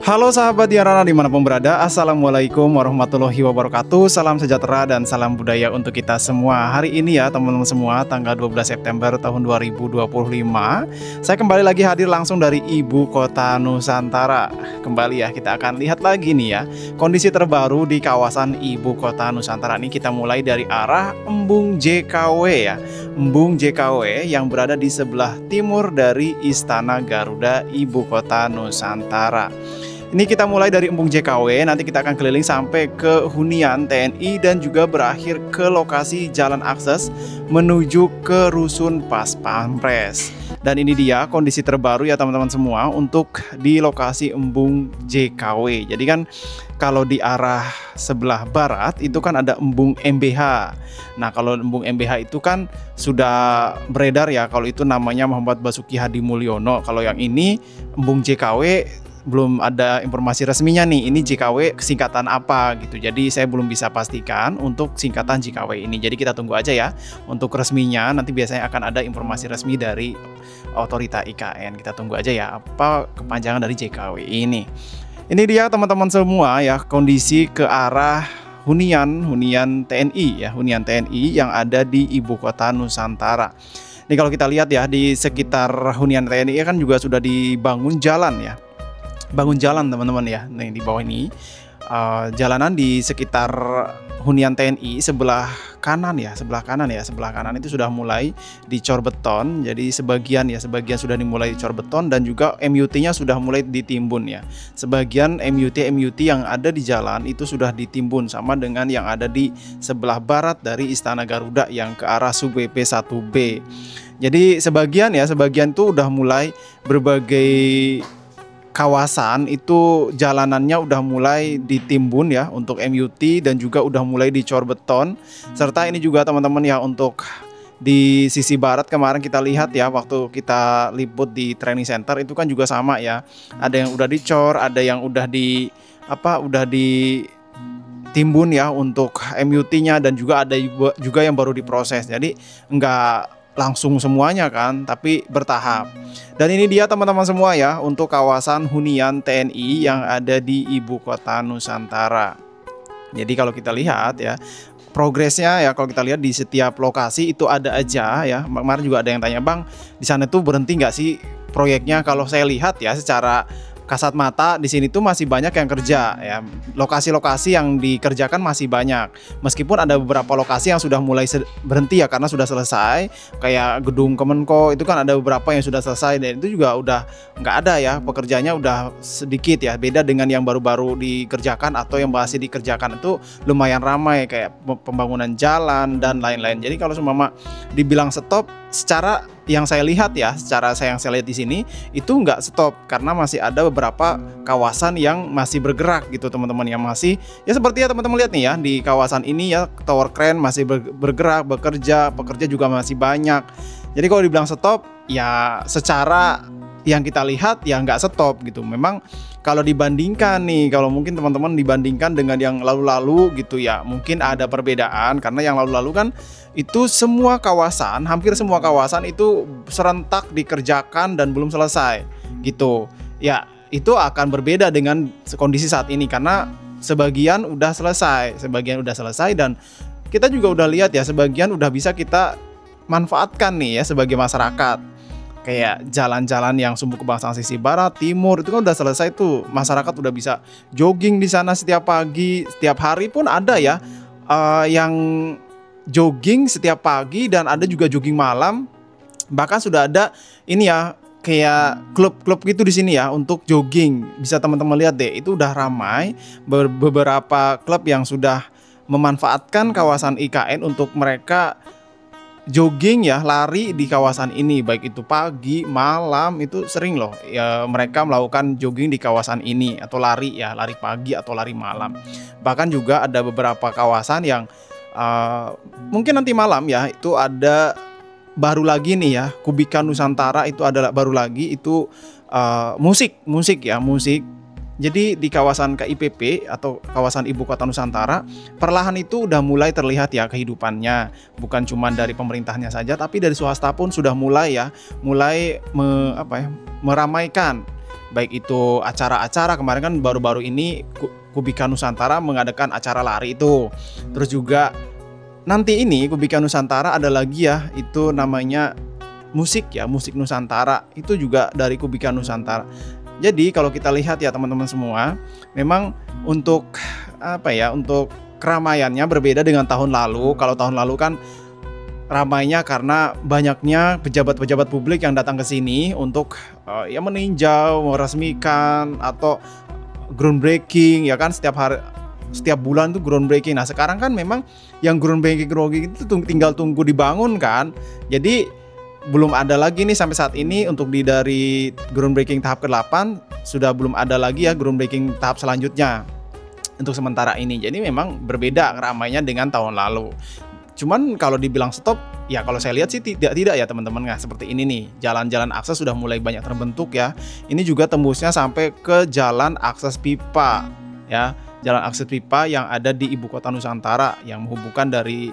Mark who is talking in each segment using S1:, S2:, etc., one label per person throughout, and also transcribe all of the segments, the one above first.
S1: Halo sahabat Diarara dimanapun berada, Assalamualaikum warahmatullahi wabarakatuh. Salam sejahtera dan salam budaya untuk kita semua. Hari ini ya teman-teman semua, tanggal 12 September tahun 2025, saya kembali lagi hadir langsung dari Ibu Kota Nusantara. Kembali ya, kita akan lihat lagi nih ya kondisi terbaru di kawasan Ibu Kota Nusantara. Ini kita mulai dari arah Embung JKW ya, Embung JKW yang berada di sebelah timur dari Istana Garuda Ibu Kota Nusantara. Ini kita mulai dari Embung JKW, nanti kita akan keliling sampai ke hunian TNI dan juga berakhir ke lokasi jalan akses menuju ke Rusun Pas Pampres. Dan ini dia kondisi terbaru ya teman-teman semua untuk di lokasi Embung JKW. Jadi kan kalau di arah sebelah barat itu kan ada Embung MBH. Nah kalau Embung MBH itu kan sudah beredar ya, kalau itu namanya Muhammad Basuki Hadi Mulyono. Kalau yang ini Embung JKW belum ada informasi resminya nih, ini JKW singkatan apa gitu. Jadi saya belum bisa pastikan untuk singkatan JKW ini. Jadi kita tunggu aja ya untuk resminya, nanti biasanya akan ada informasi resmi dari otorita IKN. Kita tunggu aja ya apa kepanjangan dari JKW ini. Ini dia teman-teman semua ya kondisi ke arah hunian TNI ya, hunian TNI yang ada di Ibu Kota Nusantara. Ini kalau kita lihat ya di sekitar hunian TNI kan juga sudah dibangun jalan ya. Bangun jalan teman-teman ya. Nih di bawah ini jalanan di sekitar hunian TNI sebelah kanan itu sudah mulai dicor beton. Jadi sebagian sudah dimulai dicor beton dan juga MUT-nya sudah mulai ditimbun ya. Sebagian MUT yang ada di jalan itu sudah ditimbun sama dengan yang ada di sebelah barat dari Istana Garuda yang ke arah Sub-BP 1B. Jadi sebagian itu udah mulai berbagai kawasan itu jalanannya udah mulai ditimbun ya untuk MUT dan juga udah mulai dicor beton. Serta ini juga teman-teman ya untuk di sisi barat kemarin kita lihat ya waktu kita liput di training center itu kan juga sama ya. Ada yang udah dicor, ada yang udah ditimbun ya untuk MUT-nya dan juga ada juga yang baru diproses. Jadi enggak langsung semuanya kan, tapi bertahap. Dan ini dia teman-teman semua ya untuk kawasan hunian TNI yang ada di Ibu Kota Nusantara. Jadi kalau kita lihat ya progresnya ya, kalau kita lihat di setiap lokasi itu ada aja ya. Kemarin juga ada yang tanya, Bang di sana tuh berhenti nggak sih proyeknya? Kalau saya lihat ya secara kasat mata di sini tuh masih banyak yang kerja ya. Lokasi-lokasi yang dikerjakan masih banyak. Meskipun ada beberapa lokasi yang sudah mulai berhenti ya karena sudah selesai. Kayak gedung Kemenko itu kan ada beberapa yang sudah selesai dan itu juga udah nggak ada ya, pekerjaannya udah sedikit ya. Beda dengan yang baru-baru dikerjakan atau yang masih dikerjakan itu lumayan ramai kayak pembangunan jalan dan lain-lain. Jadi kalau seumpama dibilang stop, secara yang saya lihat ya, yang saya lihat di sini itu nggak stop karena masih ada beberapa kawasan yang masih bergerak gitu teman-teman, yang masih ya seperti ya teman-teman lihat nih ya di kawasan ini ya tower crane masih bergerak, pekerja juga masih banyak. Jadi kalau dibilang stop ya secara yang kita lihat ya nggak stop gitu. Memang kalau dibandingkan nih, kalau mungkin teman-teman dibandingkan dengan yang lalu-lalu gitu ya, mungkin ada perbedaan karena yang lalu-lalu kan itu semua kawasan, hampir semua kawasan itu serentak dikerjakan dan belum selesai gitu. Ya itu akan berbeda dengan kondisi saat ini karena sebagian udah selesai dan kita juga udah lihat ya sebagian udah bisa kita manfaatkan nih ya sebagai masyarakat. Kayak jalan-jalan yang Sumbu Kebangsaan sisi barat, timur itu kan udah selesai tuh. Masyarakat udah bisa jogging di sana setiap pagi, setiap hari pun ada ya yang jogging setiap pagi dan ada juga jogging malam. Bahkan sudah ada ini ya kayak klub-klub gitu di sini ya untuk jogging. Bisa teman-teman lihat deh, itu udah ramai beberapa klub yang sudah memanfaatkan kawasan IKN untuk mereka jogging ya, lari di kawasan ini, baik itu pagi, malam, itu sering loh ya mereka melakukan jogging di kawasan ini atau lari ya, lari pagi atau lari malam. Bahkan juga ada beberapa kawasan yang mungkin nanti malam ya itu ada baru lagi nih ya, Kubika Nusantara itu adalah baru lagi itu musik. Jadi di kawasan KIPP atau kawasan Ibu Kota Nusantara, perlahan itu udah mulai terlihat ya kehidupannya. Bukan cuma dari pemerintahnya saja, tapi dari swasta pun sudah mulai ya, meramaikan baik itu acara-acara. Kemarin kan baru-baru ini Kubika Nusantara mengadakan acara lari itu. Terus juga nanti ini Kubika Nusantara ada lagi ya, itu namanya musik ya, musik Nusantara. Itu juga dari Kubika Nusantara. Jadi kalau kita lihat ya teman-teman semua, memang untuk untuk keramaiannya berbeda dengan tahun lalu. Kalau tahun lalu kan ramainya karena banyaknya pejabat-pejabat publik yang datang ke sini untuk meninjau, meresmikan atau groundbreaking ya kan, setiap bulan tuh groundbreaking. Nah sekarang kan memang yang groundbreaking itu tinggal tunggu dibangun kan. Jadi belum ada lagi nih sampai saat ini untuk dari groundbreaking tahap ke-8 sudah belum ada lagi ya groundbreaking tahap selanjutnya untuk sementara ini. Jadi memang berbeda ramainya dengan tahun lalu. Cuman kalau dibilang stop, ya kalau saya lihat sih tidak ya teman-teman. Nah seperti ini nih, jalan-jalan akses sudah mulai banyak terbentuk ya. Ini juga tembusnya sampai ke jalan akses pipa ya. Jalan akses pipa yang ada di Ibu Kota Nusantara yang menghubungkan dari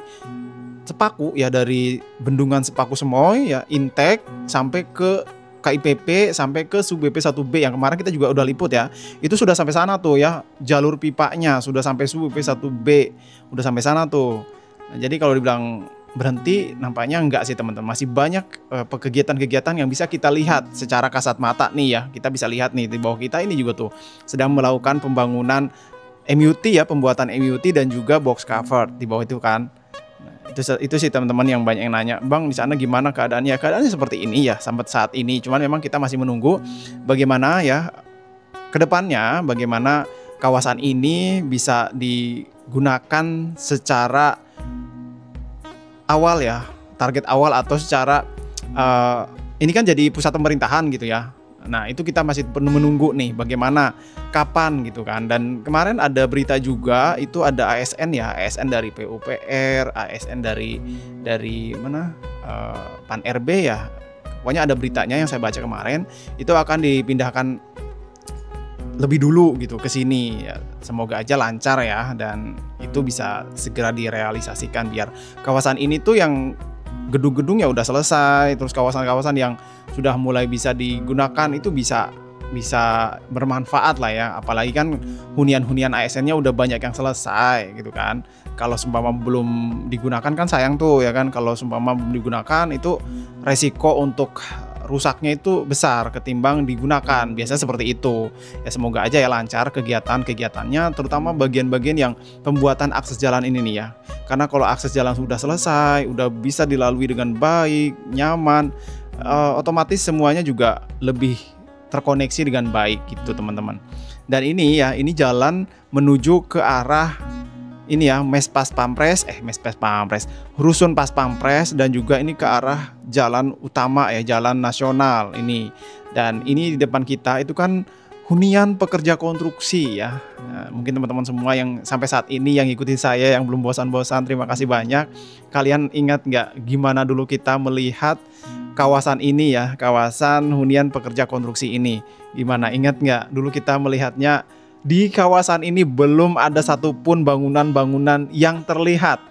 S1: Sepaku ya, dari Bendungan Sepaku Semoy ya, Intek sampai ke KIPP sampai ke Sub BP 1B yang kemarin kita juga udah liput ya. Itu sudah sampai sana tuh ya, jalur pipanya sudah sampai Sub BP 1B, udah sampai sana tuh. Nah, jadi kalau dibilang berhenti nampaknya enggak sih teman-teman. Masih banyak kegiatan-kegiatan yang bisa kita lihat secara kasat mata nih ya. Kita bisa lihat nih di bawah kita ini juga tuh sedang melakukan pembangunan MUT ya, pembuatan MUT dan juga box cover di bawah itu kan. Nah, itu sih teman-teman yang banyak yang nanya, Bang di sana gimana keadaannya? Keadaannya seperti ini ya sampai saat ini. Cuman memang kita masih menunggu bagaimana ya kedepannya, bagaimana kawasan ini bisa digunakan secara awal ya, target awal atau secara ini kan jadi pusat pemerintahan gitu ya. Nah itu kita masih perlu menunggu nih bagaimana, kapan gitu kan. Dan kemarin ada berita juga itu ada ASN ya, ASN dari PUPR, ASN dari mana Pan RB ya. Pokoknya ada beritanya yang saya baca kemarin, itu akan dipindahkan lebih dulu gitu ke sini ya. Semoga aja lancar ya dan itu bisa segera direalisasikan biar kawasan ini tuh yang gedung-gedung ya udah selesai, terus kawasan-kawasan yang sudah mulai bisa digunakan itu bisa bermanfaat lah ya. Apalagi kan hunian-hunian ASN-nya udah banyak yang selesai gitu kan. Kalau seumpama belum digunakan kan sayang tuh ya kan. Kalau seumpama belum digunakan itu resiko untuk rusaknya itu besar ketimbang digunakan. Biasanya seperti itu. Ya semoga aja ya lancar kegiatan-kegiatannya, terutama bagian-bagian yang pembuatan akses jalan ini nih ya. Karena kalau akses jalan sudah selesai, udah bisa dilalui dengan baik, nyaman, otomatis semuanya juga lebih terkoneksi dengan baik gitu teman-teman. Dan ini ya, ini jalan menuju ke arah ini ya, Rusun Pas Pampres, dan juga ini ke arah jalan utama ya, jalan nasional ini. Dan ini di depan kita itu kan hunian pekerja konstruksi ya. Nah, mungkin teman-teman semua yang sampai saat ini yang ikutin saya yang belum bosan-bosan, terima kasih banyak. Kalian ingat nggak gimana dulu kita melihat kawasan ini ya, kawasan hunian pekerja konstruksi ini? Gimana, ingat nggak dulu kita melihatnya? Di kawasan ini belum ada satupun bangunan-bangunan yang terlihat.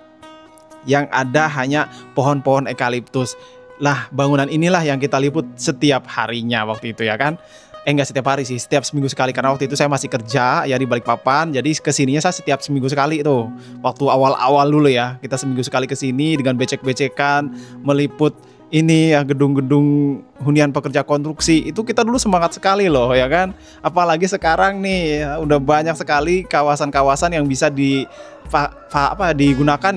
S1: Yang ada hanya pohon-pohon eukaliptus. Lah, bangunan inilah yang kita liput setiap harinya waktu itu ya kan. Enggak setiap hari sih, setiap seminggu sekali. Karena waktu itu saya masih kerja ya di Balikpapan. Jadi kesininya saya setiap seminggu sekali tuh. Waktu awal-awal dulu ya, kita seminggu sekali kesini dengan becek-becekan meliput ini ya, gedung-gedung hunian pekerja konstruksi. Itu kita dulu semangat sekali loh ya kan. Apalagi sekarang nih ya, udah banyak sekali kawasan-kawasan yang bisa digunakan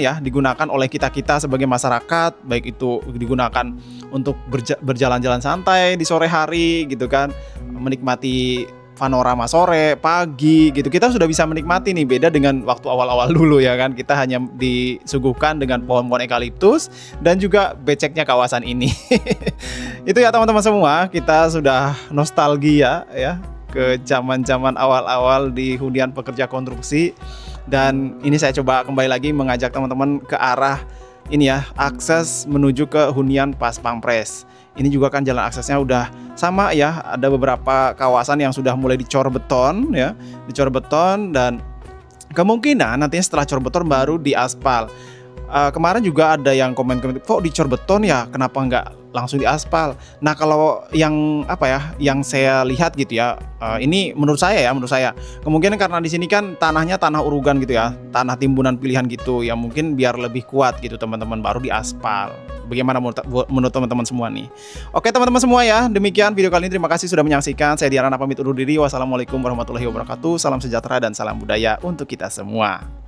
S1: oleh kita sebagai masyarakat. Baik itu digunakan untuk berjalan-jalan santai di sore hari gitu kan, menikmati panorama sore, pagi gitu. Kita sudah bisa menikmati nih, beda dengan waktu awal-awal dulu ya kan. Kita hanya disuguhkan dengan pohon-pohon eukaliptus dan juga beceknya kawasan ini. Itu ya teman-teman semua, kita sudah nostalgia ya ke zaman-zaman awal-awal di hunian pekerja konstruksi. Dan ini saya coba kembali lagi mengajak teman-teman ke arah ini ya, akses menuju ke hunian Pas Pampres. Ini juga kan jalan aksesnya udah sama ya, ada beberapa kawasan yang sudah mulai dicor beton ya, dan kemungkinan nantinya setelah cor beton baru diaspal. Kemarin juga ada yang komen kok dicor beton ya, kenapa nggak langsung diaspal. Nah kalau yang apa ya, yang saya lihat gitu ya, ini menurut saya kemungkinan karena di sini kan tanahnya tanah urugan gitu ya, tanah timbunan pilihan gitu ya, mungkin biar lebih kuat gitu teman-teman, baru diaspal. Bagaimana menurut teman-teman semua nih? Oke teman-teman semua ya, demikian video kali ini. Terima kasih sudah menyaksikan. Saya Diarana pamit undur diri. Wassalamualaikum warahmatullahi wabarakatuh. Salam sejahtera dan salam budaya untuk kita semua.